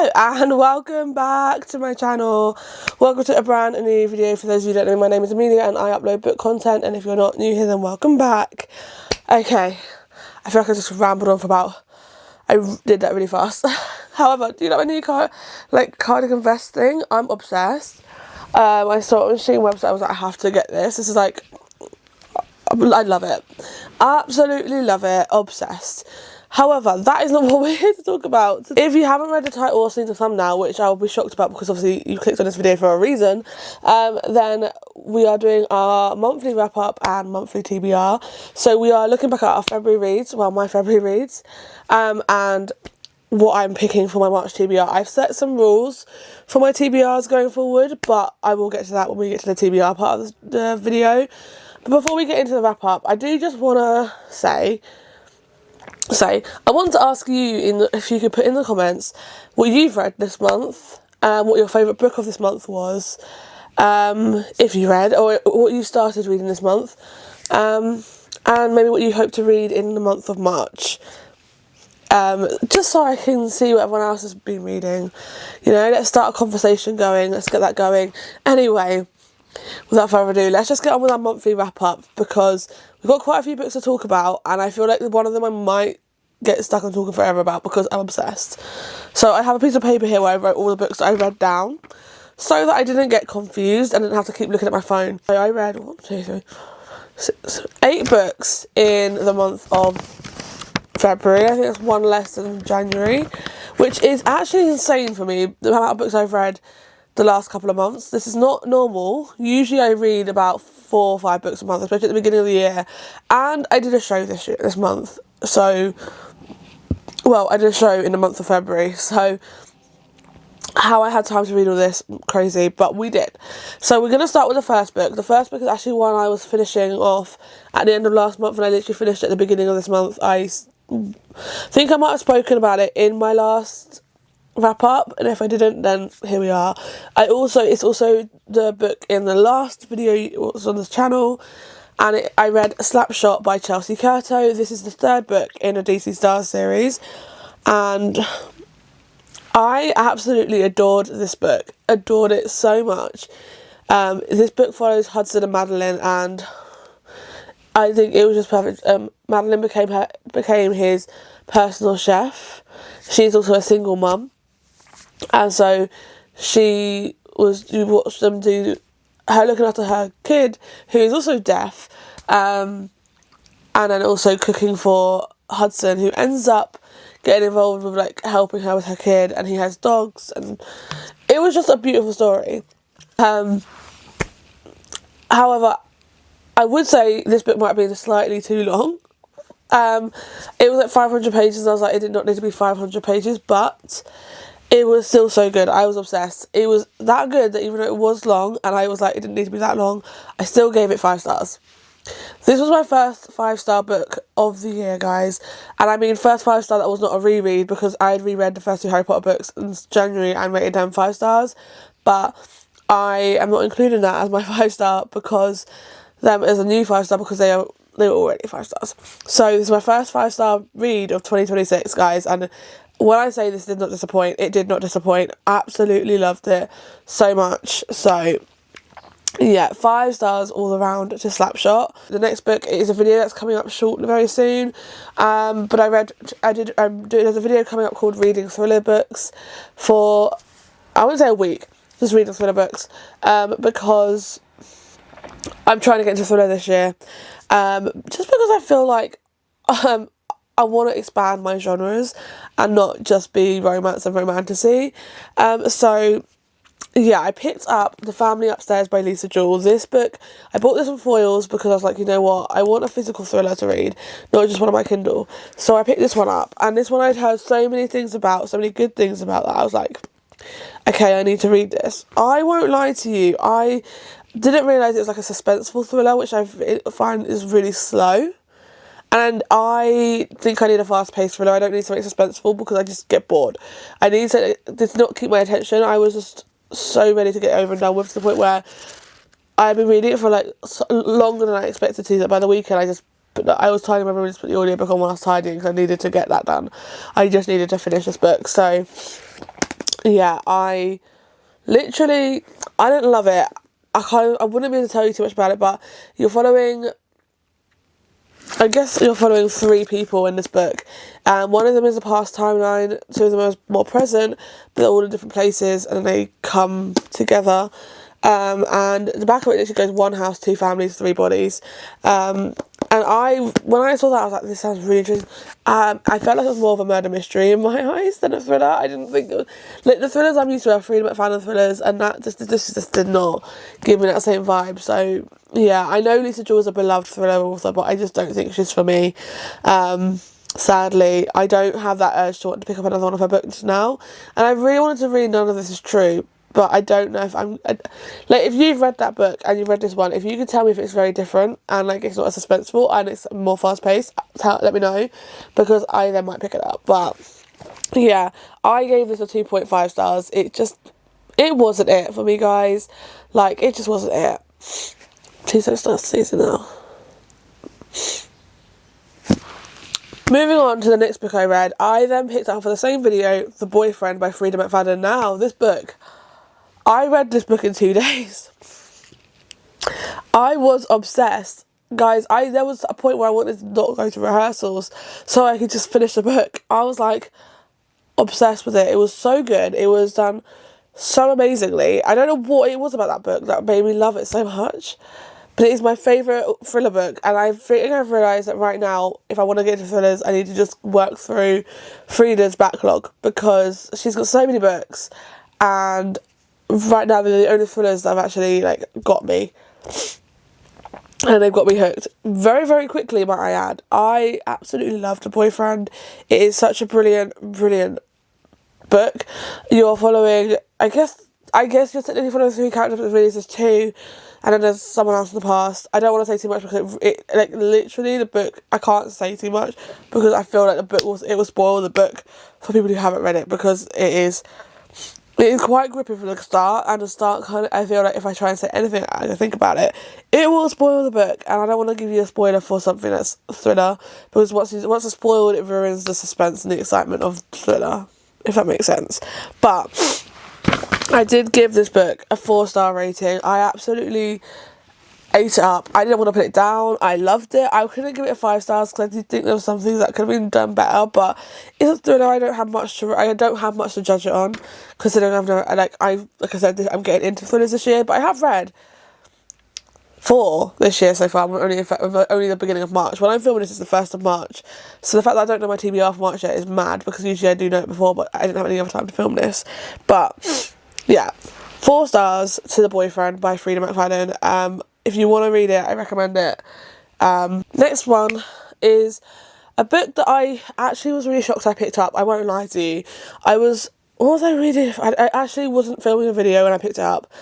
Hello and welcome back to my channel. Welcome to a brand new video. For those of you who don't know, my name is Amelia and I upload book content, and if you're not new here then welcome back. Okay, I feel like I just rambled on for about, I did that really fast. However, do you know my new cardigan vest thing? I'm obsessed. I saw it on Shein website. I was like, I have to get this. This is like, I love it. Absolutely love it. Obsessed. However, that is not what we're here to talk about. If you haven't read the title or seen the thumbnail, which I'll be shocked about because obviously you clicked on this video for a reason, then we are doing our monthly wrap-up and monthly TBR. So we are looking back at our February reads, well, my February reads, and what I'm picking for my March TBR. I've set some rules for my TBRs going forward, but I will get to that when we get to the TBR part of the video. But before we get into the wrap-up, I do just want to say, I want to ask you if you could put in the comments what you've read this month, what your favourite book of this month was, if you read, or what you started reading this month, and maybe what you hope to read in the month of March. Just so I can see what everyone else has been reading. You know, let's start a conversation going, let's get that going. Anyway, without further ado, let's just get on with our monthly wrap-up, because we've got quite a few books to talk about, and I feel like one of them I might get stuck on talking forever about because I'm obsessed. So I have a piece of paper here where I wrote all the books that I read down, so that I didn't get confused and didn't have to keep looking at my phone. So I read 8 books in the month of February. I think that's one less than January, which is actually insane for me, the amount of books I've read the last couple of months. This is not normal. Usually I read about 4 or 5 books a month, especially at the beginning of the year. And I did a show this month. So, well, I did a show in the month of February. So, how I had time to read all this, crazy, but we did. So we're going to start with the first book. The first book is actually one I was finishing off at the end of last month, and I literally finished at the beginning of this month. I think I might have spoken about it in my last wrap up, and if I didn't, then here we are. It's also the book in the last video it was on this channel, and I read Slapshot by Chelsea Curto. This is the 3rd book in a DC Stars series, and I absolutely adored this book. Adored it so much. This book follows Hudson and Madeline, and I think it was just perfect. Madeline became his personal chef. She's also a single mum, and so you watched them do her looking after her kid, who is also deaf, and then also cooking for Hudson, who ends up getting involved with like helping her with her kid, and he has dogs, and it was just a beautiful story. However, I would say this book might have been slightly too long. It was like 500 pages, and I was like, it did not need to be 500 pages, but it was still so good. I was obsessed. It was that good that even though it was long, and I was like, it didn't need to be that long, I still gave it 5 stars. This was my first 5-star book of the year, guys. And I mean, first 5-star that was not a reread, because I had reread the first 2 Harry Potter books in January and rated them 5 stars. But I am not including that as my 5-star because them as a new 5-star, because they were already 5 stars. So this is my first 5-star read of 2026, guys. And when I say this did not disappoint, it did not disappoint. Absolutely loved it so much. So yeah, 5 stars all around to Slapshot. The next book is a video that's coming up very soon. But there's a video coming up called Reading Thriller Books for, I wouldn't say a week, just reading thriller books. Because I'm trying to get into thriller this year. Just because I feel like I want to expand my genres and not just be romance and romantasy. So yeah, I picked up The Family Upstairs by Lisa Jewell. This book, I bought this on foils because I was like, you know what, I want a physical thriller to read, not just one on my Kindle. So I picked this one up, and this one I'd heard so many things about, so many good things about, that I was like, okay, I need to read this. I won't lie to you, I didn't realise it was like a suspenseful thriller, which I find is really slow. And I think I need a fast-paced thriller. I don't need something suspenseful because I just get bored. I need something that did not keep my attention. I was just so ready to get over and done with, to the point where I've been reading it for like longer than I expected to. That by the weekend I was tidying my room and just put the audiobook on while I was tidying because I needed to get that done. I just needed to finish this book. So yeah, I didn't love it. I wouldn't be able to tell you too much about it, but I guess you're following 3 people in this book. One of them is a past timeline, 2 of them are more present, but they're all in different places and they come together. And the back of it literally goes 1 house, 2 families, 3 bodies. And when I saw that, I was like, this sounds really interesting. I felt like it was more of a murder mystery in my eyes than a thriller. I didn't think it was, like, the thrillers I'm used to are Freedom McFadden thrillers, and this just did not give me that same vibe. So yeah, I know Lisa Jewell's a beloved thriller author, but I just don't think she's for me. Sadly, I don't have that urge to want to pick up another one of her books now, and I really wanted to read None of This Is True. But I don't know if if you've read that book and you've read this one, if you could tell me if it's very different and, like, it's not as suspenseful and it's more fast-paced, let me know, because I then might pick it up. But, yeah, I gave this a 2.5 stars. It wasn't it for me, guys. Like, it just wasn't it. Please don't start season now. Moving on to the next book I read, I then picked up for the same video, The Boyfriend by Frida McFadden. Now, this book, I read this book in 2 days. I was obsessed. Guys, there was a point where I wanted to not go to rehearsals so I could just finish the book. I was, like, obsessed with it. It was so good. It was done so amazingly. I don't know what it was about that book that made me love it so much, but it is my favourite thriller book, and I think I've realised that right now, if I want to get into thrillers, I need to just work through Frida's backlog, because she's got so many books, and right now they're the only thrillers that have actually, like, got me, and they've got me hooked very, very quickly, might I add. I absolutely loved The Boyfriend. It is such a brilliant, brilliant book. You're following, I guess you're technically following 3 characters, but really there's 2, and then there's someone else in the past. I don't want to say too much because like, literally the book, I can't say too much because I feel like it will spoil the book for people who haven't read it, because it is quite gripping from the start, and the start kind of, I feel like if I try and say anything I think about it, it will spoil the book, and I don't want to give you a spoiler for something that's a thriller, because once it's spoiled, it ruins the suspense and the excitement of thriller, if that makes sense. But I did give this book a 4-star rating. I absolutely ate it up. I didn't want to put it down. I loved it. I couldn't give it 5 stars because I did think there were some things that could have been done better, but it's a thriller. I don't have much to judge it on, considering like I said, I'm getting into thrillers this year, but I have read 4 this year so far. I'm only the beginning of March. When I'm filming this, it's the 1st of March, so the fact that I don't know my TBR for March yet is mad, because usually I do know it before, but I didn't have any other time to film this. But yeah, 4 stars to The Boyfriend by Frida McFadden. If you want to read it, I recommend it. Next one is a book that I actually was really shocked I picked up. I won't lie to you. What was I reading? I actually wasn't filming a video when I picked it up.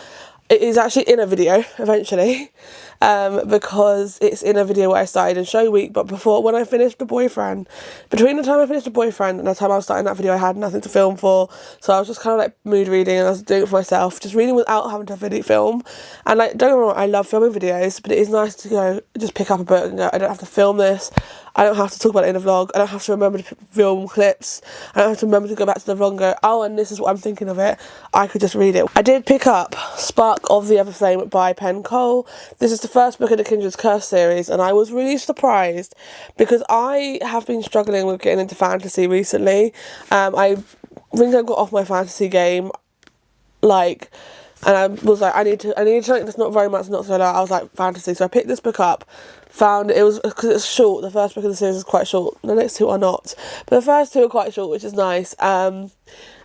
It is actually in a video eventually, because it's in a video where I started in Show Week, but when I finished The Boyfriend, between the time I finished The Boyfriend and the time I was starting that video, I had nothing to film for, so I was just kind of like mood reading, and I was doing it for myself, just reading without having to film. And like, don't get me wrong, I love filming videos, but it is nice to go just pick up a book and go, I don't have to film this, I don't have to talk about it in a vlog, I don't have to remember to film clips, I don't have to remember to go back to the vlog and go, oh, and this is what I'm thinking of it. I could just read it. I did pick up Spark of the Other Flame by Penn Cole. This is the first book in the Kindred's Curse series, and I was really surprised because I have been struggling with getting into fantasy recently. I think I got off my fantasy game, like, and I was like, I need something that's not very much not thriller. I was like, fantasy. So I picked this book up, found it was, because it's short, the first book of the series is quite short, the next 2 are not, but the first 2 are quite short, which is nice.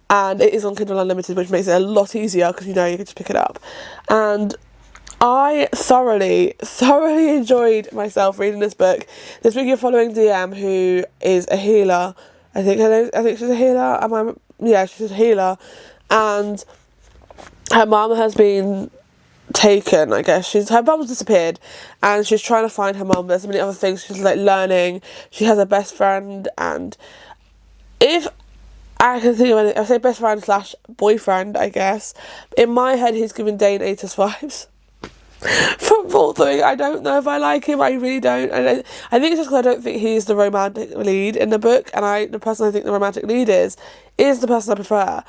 And it is on Kindle Unlimited, which makes it a lot easier, because you can just pick it up. And I thoroughly enjoyed myself reading this book. This book, you're following DM, who is a healer. I think she's a healer. Yeah, she's a healer, and her mum has been taken, I guess. Her mum's disappeared, and she's trying to find her mum. There's so many other things she's like learning. She has a best friend, and if I can think of anything, I say best friend / boyfriend, I guess. In my head, he's giving Dane Atus vibes from Full Thing. I don't know if I like him. I really don't. I think it's just because I don't think he's the romantic lead in the book, and the person I think the romantic lead is is the person I prefer.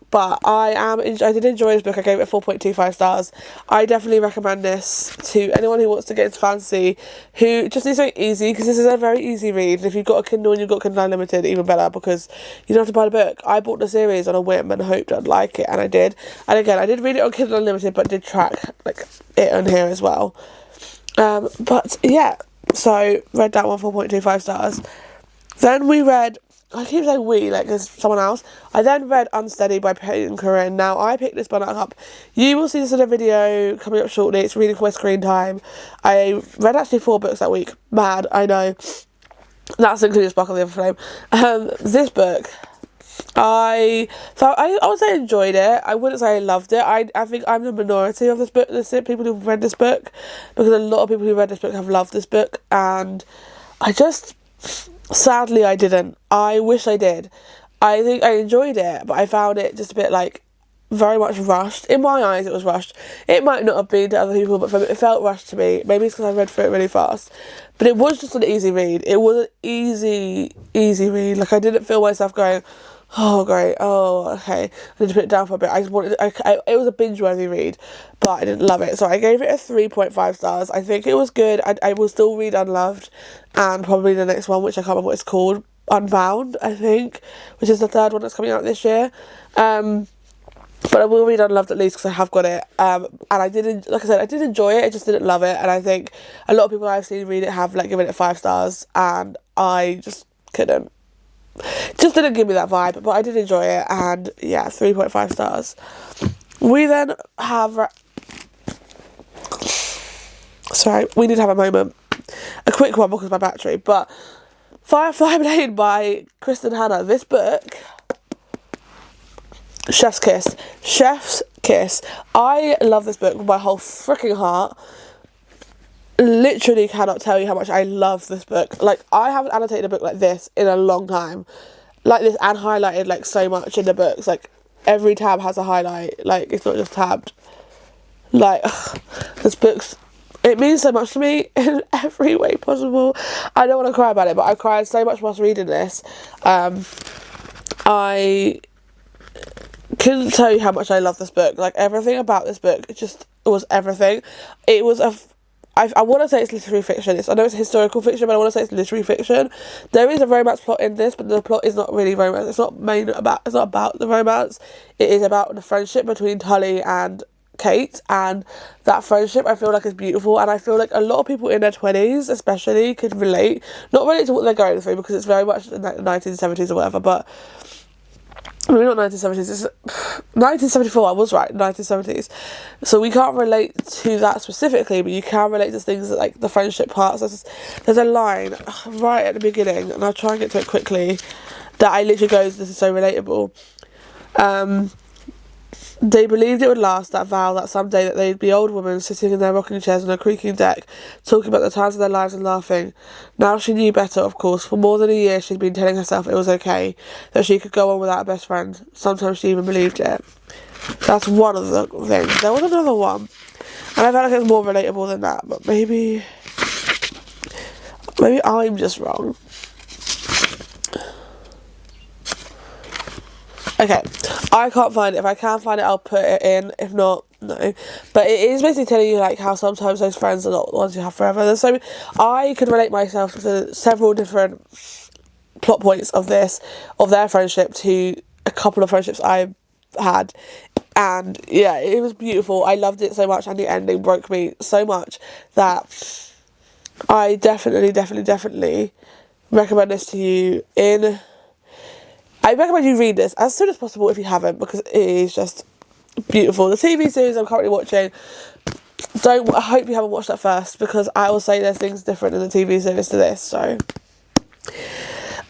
But I did enjoy this book. I gave it 4.25 stars. I definitely recommend this to anyone who wants to get into fantasy, who just needs something easy, because this is a very easy read. And if you've got a Kindle and you've got Kindle Unlimited, even better, because you don't have to buy the book. I bought the series on a whim and hoped I'd like it, and I did. And again, I did read it on Kindle Unlimited, but did track like it on here as well. But yeah, so read that one, 4.25 stars. Then we read, I keep saying we, like there's someone else. I then read Unsteady by Peyton Corinne. Now, I picked this one up. You will see this in a video coming up shortly. It's reading for my screen time. I read actually 4 books that week. Mad, I know. That's including Sparkle the Other Flame. This book, I would say I enjoyed it. I wouldn't say I loved it. I think I'm the minority of this book. There's people who've read this book, because a lot of people who read this book have loved this book, and I just... sadly, I didn't. I wish I did. I think I enjoyed it, but I found it just a bit, like, very much rushed. In my eyes, it was rushed. It might not have been to other people, but for me, it felt rushed to me. Maybe it's because I read through it really fast. But it was just an easy read. It was an easy read. Like, I didn't feel myself going, oh, great, oh, okay. I need to put it down for a bit. I just wanted... it was a binge-worthy read, but I didn't love it. So I gave it a 3.5 stars. I think it was good. I will still read Unloved, and probably the next one, which I can't remember what it's called, Unbound, I think, which is the 3rd one that's coming out this year. But I will read Unloved at least, because I have got it. And I did, like I said, I did enjoy it. I just didn't love it. And I think a lot of people I've seen read it have, like, given it 5 stars, and I just couldn't. Just didn't give me that vibe, but I did enjoy it, and yeah, 3.5 stars. We then have... Sorry, we did have a moment. A quick one because of my battery, but Firefly Lane by Kristen Hanna. This book, Chef's Kiss. I love this book with my whole freaking heart. Literally cannot tell you how much I love this book. Like, I haven't annotated a book like this in a long time. Like this, and highlighted, like, so much in the books. Like, every tab has a highlight. Like, it's not just tabbed. Like, this book's... it means so much to me in every way possible. I don't want to cry about it, but I cried so much whilst reading this. I couldn't tell you how much I love this book. Like, everything about this book, it was everything. It was I want to say it's literary fiction. I know it's historical fiction, but I want to say it's literary fiction. There is a romance plot in this, but the plot is not really romance. It's not about the romance. It is about the friendship between Tully and Kate, and that friendship I feel like is beautiful, and I feel like a lot of people in their 20s especially could relate. Not relate to what they're going through, because it's very much in the 1970s or whatever, but maybe not 1970s, it's 1974, I was right, 1970s. So we can't relate to that specifically, but you can relate to things that, like, the friendship parts. There's a line right at the beginning, and I'll try and get to it quickly, that I literally goes, this is so relatable. They believed it would last, that vow, that someday that they'd be old women sitting in their rocking chairs on a creaking deck, talking about the times of their lives and laughing. Now she knew better, of course. For more than a year she'd been telling herself it was okay, that she could go on without a best friend. Sometimes she even believed it. That's one of the things. There was another one, and I felt like it was more relatable than that, but maybe I'm just wrong. Okay, I can't find it. If I can find it, I'll put it in. If not, no. But it is basically telling you, like, how sometimes those friends are not the ones you have forever. So I could relate myself to several different plot points of their friendship, to a couple of friendships I've had. And yeah, it was beautiful. I loved it so much, and the ending broke me so much that I definitely recommend this to you. I recommend you read this as soon as possible if you haven't, because it is just beautiful. The TV series I'm currently watching, I hope you haven't watched that first, because I will say there's things different in the TV series to this. So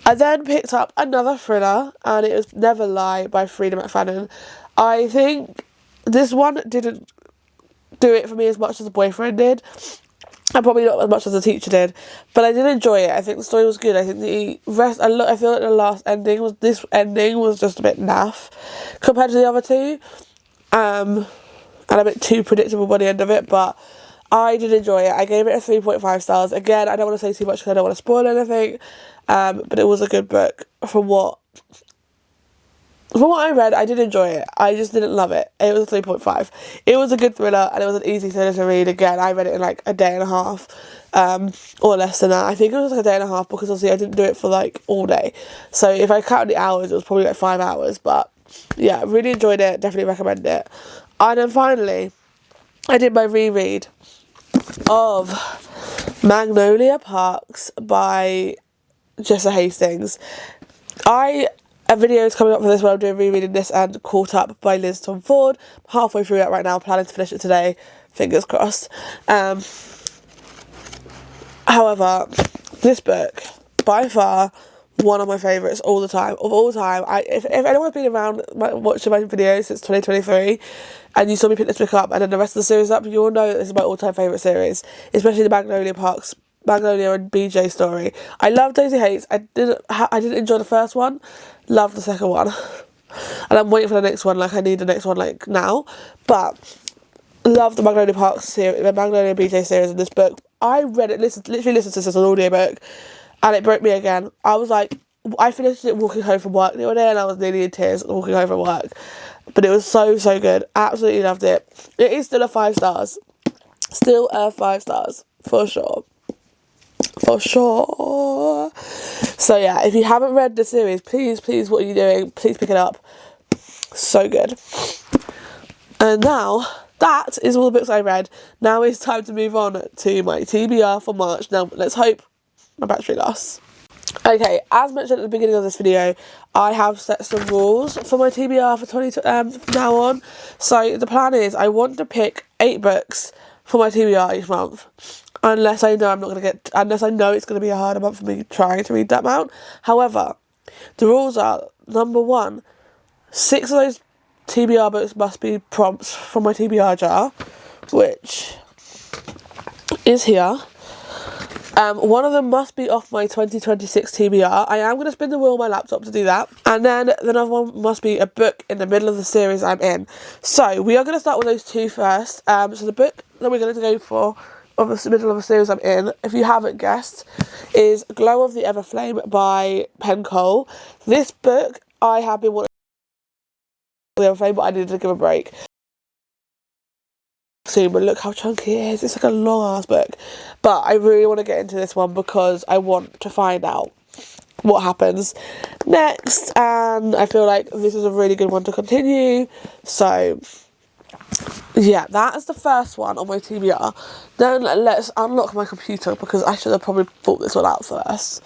I then picked up another thriller, and it was Never Lie by Frida McFadden. I think this one didn't do it for me as much as The Boyfriend did, and probably not as much as The Teacher did, but I did enjoy it. I think the story was good. I think the rest, I feel like this ending was just a bit naff compared to the other two, and a bit too predictable by the end of it, but I did enjoy it. I gave it a 3.5 stars. Again, I don't want to say too much because I don't want to spoil anything, but it was a good book from what from what I read, I did enjoy it. I just didn't love it. It was a 3.5. It was a good thriller, and it was an easy thriller to read. Again, I read it in like a day and a half, or less than that. I think it was like a day and a half because obviously I didn't do it for like all day. So if I counted the hours, it was probably like 5 hours. But yeah, really enjoyed it. Definitely recommend it. And then finally, I did my reread of Magnolia Parks by Jessa Hastings. A video is coming up for this where I'm doing rereading this and Caught Up by Liz Tom Ford. I'm halfway through it right now, planning to finish it today. Fingers crossed. However, this book, by far, one of my favourites all the time. Of all time. If anyone's been around watching my videos since 2023 and you saw me pick this book up and then the rest of the series up, you all know that this is my all-time favourite series. Especially the Magnolia and BJ story. I love Daisy Hates. I didn't enjoy the first one. Love the second one. And I'm waiting for the next one. Like, I need the next one, like, now. But love the Magnolia Parks series, the Magnolia and BJ series in this book. I read it, literally listened to this as an audiobook, and it broke me again. I was like, I finished it walking home from work the other day, and I was nearly in tears walking home from work. But it was so, so good. Absolutely loved it. It is still a 5 stars. Still a 5 stars. For sure. For sure. So yeah, if you haven't read the series, please, what are you doing? Please pick it up. So good. And now, that is all the books I read. Now it's time to move on to my TBR for March. Now, let's hope my battery lasts. Okay, as mentioned at the beginning of this video, I have set some rules for my TBR for from now on. So the plan is I want to pick 8 books for my TBR each month. Unless I know it's going to be a harder month for me trying to read that amount. However, the rules are, number 1, 6 of those TBR books must be prompts from my TBR jar, which is here. One of them must be off my 2026 TBR. I am going to spin the wheel on my laptop to do that. And then the other one must be a book in the middle of the series I'm in. So we are going to start with those 2 first. So the book that we're going to go for of the middle of the series I'm in, if you haven't guessed, is Glow of the Everflame by Pen Cole. This book, I have been wanting the Everflame, but I needed to give a break soon. But look how chunky it is. It's like a long ass book. But I really want to get into this one because I want to find out what happens next, and I feel like this is a really good one to continue. So yeah, that is the first one on my TBR. Then let's unlock my computer because I should have probably thought this one out first.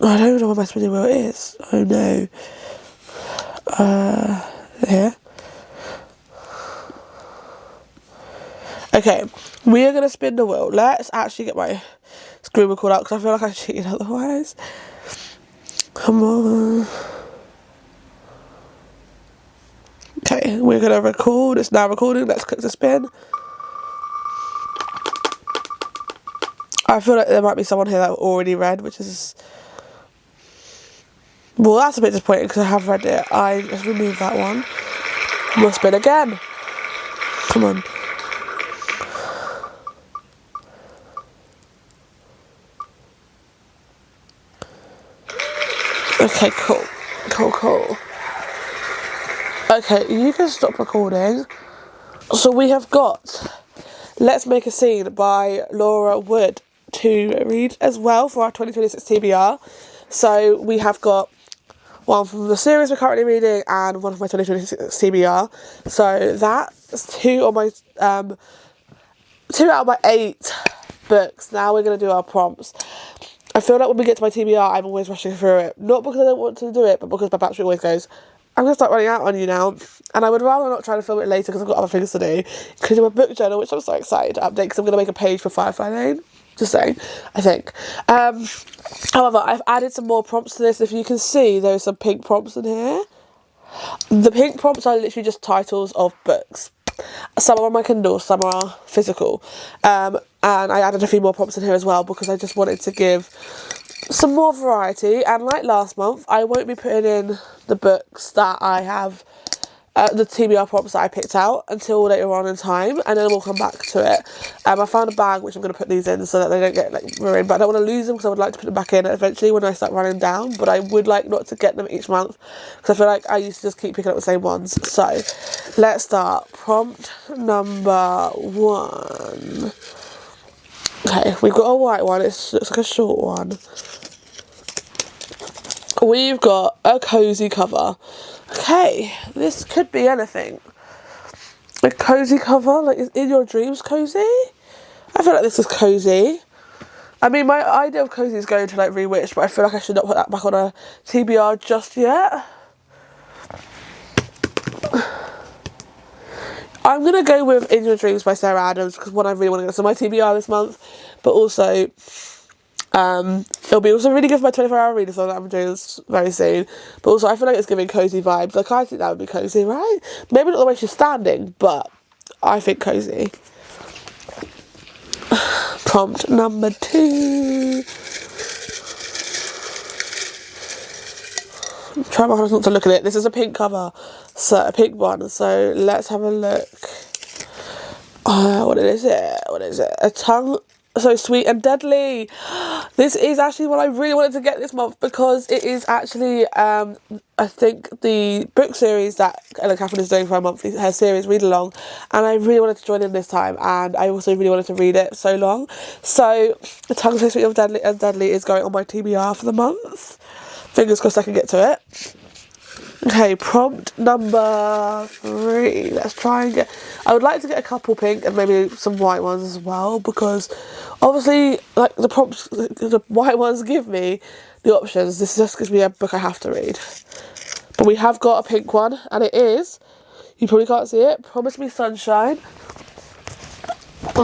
I don't even know where my spinning wheel is. Oh no. Here. Okay, we are going to spin the wheel. Let's actually get my screen record out because I feel like I cheated otherwise. Come on. Okay, we're going to record. It's now recording. Let's click the spin. I feel like there might be someone here that I've already read, which is... Well, that's a bit disappointing because I have read it. Let's remove that one. We'll spin again. Come on. Okay, cool. Okay, you can stop recording. So we have got Let's Make a Scene by Laura Wood to read as well for our 2026 TBR. So we have got one from the series we're currently reading and one from my 2026 TBR. So that's 2 of my 2 out of my 8 books. Now we're going to do our prompts. I feel like when we get to my TBR, I'm always rushing through it. Not because I don't want to do it, but because my battery always goes, I'm going to start running out on you now. And I would rather not try to film it later because I've got other things to do. Including my book journal, which I'm so excited to update because I'm going to make a page for Firefly Lane. Just saying, I think. However, I've added some more prompts to this. If you can see, there's some pink prompts in here. The pink prompts are literally just titles of books. Some are on my Kindle, some are physical. And I added a few more prompts in here as well because I just wanted to give some more variety. And like last month, I won't be putting in the books that I have the TBR prompts that I picked out until later on in time, and then we'll come back to it. I found a bag which I'm going to put these in so that they don't get like ruined, but I don't want to lose them because I would like to put them back in eventually when I start running down, but I would like not to get them each month because I feel like I used to just keep picking up the same ones. So let's start. Prompt number 1. Okay, we've got a white one. It looks like a short one. We've got a cozy cover. Okay, this could be anything. A cozy cover, like, is In Your Dreams cozy? I feel like this is cozy. I mean, my idea of cozy is going to like Rewitched, but I feel like I should not put that back on a TBR just yet. I'm going to go with In Your Dreams by Sarah Adams because one, I really want to go to my TBR this month, but also it'll be also really good for my 24-hour readathon that I'm doing this very soon. But also I feel like it's giving cozy vibes. Like, I think that would be cozy, right? Maybe not the way she's standing, but I think cozy. Prompt number 2. Try my hardest not to look at it. This is a pink cover, so a pink one. So let's have a look. What is it? What is it? A tongue so sweet and deadly. This is actually what I really wanted to get this month because it is actually I think the book series that Catherine is doing for her series read along, and I really wanted to join in this time, and I also really wanted to read it so long. So A Tongue So Sweet and Deadly is going on my TBR for the month. Fingers crossed I can get to it. Okay, prompt number 3. Let's try and get... I would like to get a couple pink and maybe some white ones as well, because obviously, like, the prompts, the white ones give me the options. This just gives me a book I have to read. But we have got a pink one, and it is, you probably can't see it, Promise Me Sunshine.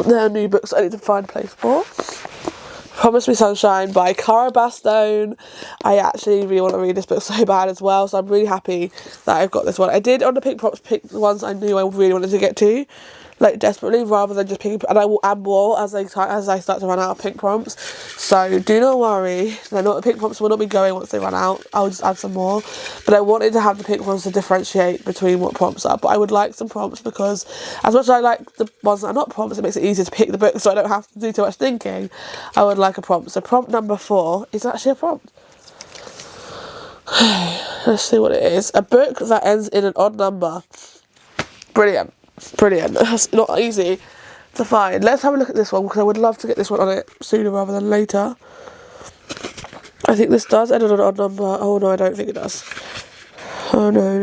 There are new books I need to find a place for. Promise Me Sunshine by Cara Bastone. I actually really want to read this book so bad as well, so I'm really happy that I've got this one. I did on the pink prompts pick the ones I knew I really wanted to get to, like desperately, rather than just picking, and I will add more as I start to run out of pink prompts. So do not worry, the pink prompts will not be going once they run out. I'll just add some more, but I wanted to have the pink ones to differentiate between what prompts are. But I would like some prompts because as much as I like the ones that are not prompts, it makes it easier to pick the book so I don't have to do too much thinking. I would like a prompt. So prompt number 4 is actually a prompt. Let's see what it is. A book that ends in an odd number. Brilliant. Brilliant. That's not easy to find. Let's have a look at this one because I would love to get this one on it sooner rather than later. I think this does end on an odd number. Oh no, I don't think it does. Oh no.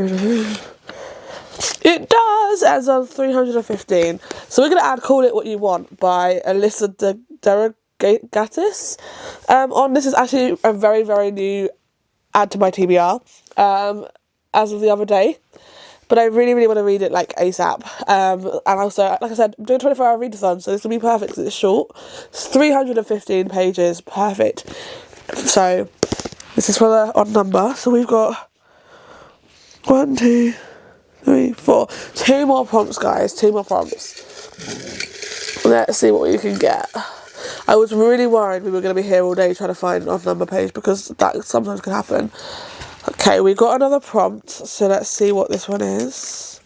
It does! Ends on 315. So we're going to add Call It What You Want by Alyssa Derogatis. This is actually a very, very new add to my TBR as of the other day. But I really, really want to read it like ASAP. And also, like I said, I'm doing 24-hour readathon, so this will be perfect because it's short. It's 315 pages, perfect. So this is for the odd number. So we've got 1, 2, 3, 4. 2 more prompts, guys. 2 more prompts. Let's see what you can get. I was really worried we were going to be here all day trying to find an odd number page because that sometimes can happen. Okay, we got another prompt, so let's see what this one is.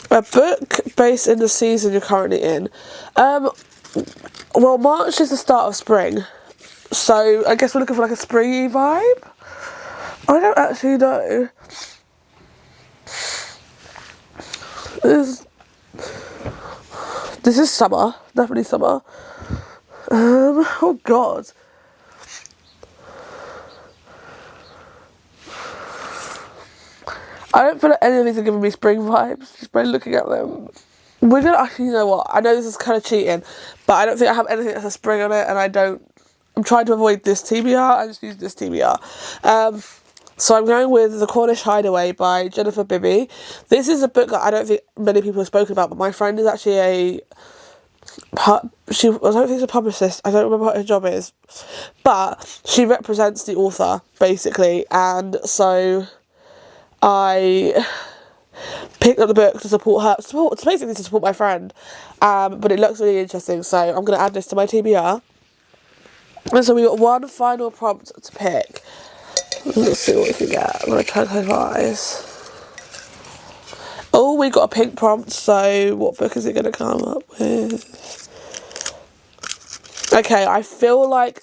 A book based in the season you're currently in. Well, March is the start of spring, so I guess we're looking for like a springy vibe. I don't actually know. This is summer, definitely summer. Oh god. I don't feel like any of these are giving me spring vibes just by looking at them. We're gonna actually, you know what? I know this is kind of cheating, but I don't think I have anything that has a spring on it, and I'm trying to avoid this TBR. I just use this TBR. So I'm going with The Cornish Hideaway by Jennifer Bibby. This is a book that I don't think many people have spoken about, but my friend is actually I don't think she's a publicist. I don't remember what her job is, but she represents the author basically, and so I picked up the book to support her, basically to support my friend, but it looks really interesting, so I'm going to add this to my TBR. And so we got one final prompt to pick. Let's see what we can get. I'm going to try and close my eyes. Oh, we got a pink prompt, so what book is it going to come up with? Okay, I feel like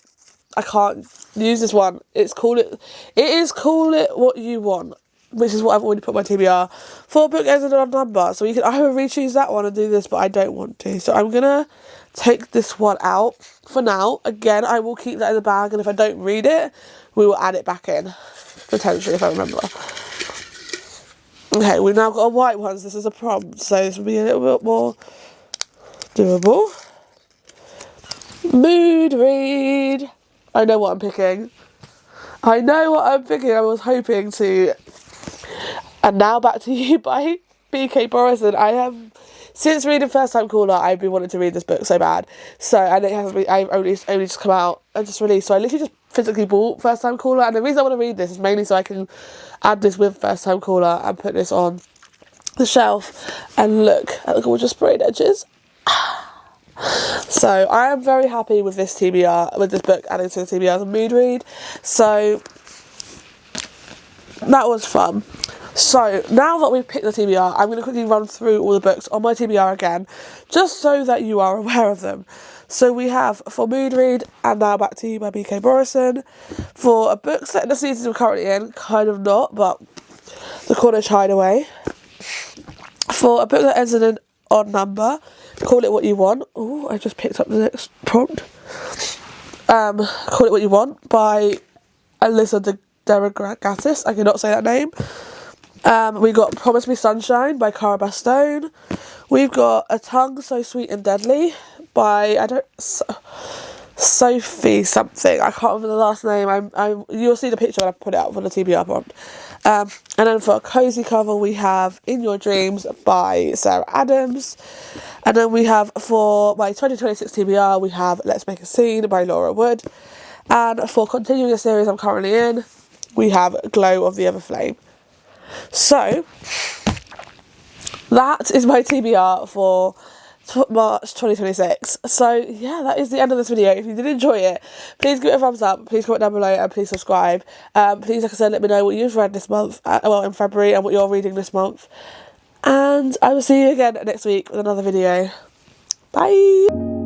I can't use this one. It is Call It What You Want, which is what I've already put on my TBR. For a book as an odd number, so you can either re-choose that one and do this, but I don't want to. So I'm going to take this one out for now. Again, I will keep that in the bag, and if I don't read it, we will add it back in, potentially, if I remember. Okay, we've now got a white one, so this is a prompt, so this will be a little bit more doable. Mood read. I know what I'm picking. I was hoping to. And now Back to You by B.K. Borison. I have, since reading First Time Caller, I've been wanting to read this book so bad. So, and it hasn't been, I've only just come out and just released. So I literally just physically bought First Time Caller. And the reason I want to read this is mainly so I can add this with First Time Caller and put this on the shelf and look at the gorgeous sprayed edges. So I am very happy with this TBR, with this book adding to the TBR as a mood read. So that was fun. So now that we've picked the TBR, I'm going to quickly run through all the books on my TBR again, just so that you are aware of them. So we have for mood read, And Now Back to You by B.K. Borison. For a book set in the season we're currently in, kind of not, but The Cornish Hideaway. For a book that ends in an odd number, Call It What You Want. Oh, I just picked up the next prompt. Call It What You Want by Alyssa de Derogatis. I cannot say that name. We got Promise Me Sunshine by Cara Bastone. We've got A Tongue So Sweet and Deadly by Sophie something. I can't remember the last name. You'll see the picture when I put it up for the TBR prompt. And then for a cozy cover, we have In Your Dreams by Sarah Adams. And then we have for my 2026 TBR, we have Let's Make a Scene by Laura Wood. And for continuing the series I'm currently in, we have Glow of the Other Flame. So that is my TBR for March 2026. So yeah, that is the end of this video. If you did enjoy it, please give it a thumbs up, please comment down below, and please subscribe. Please, like I said, let me know what you've read this month, in February, and what you're reading this month. And I will see you again next week with another video. Bye!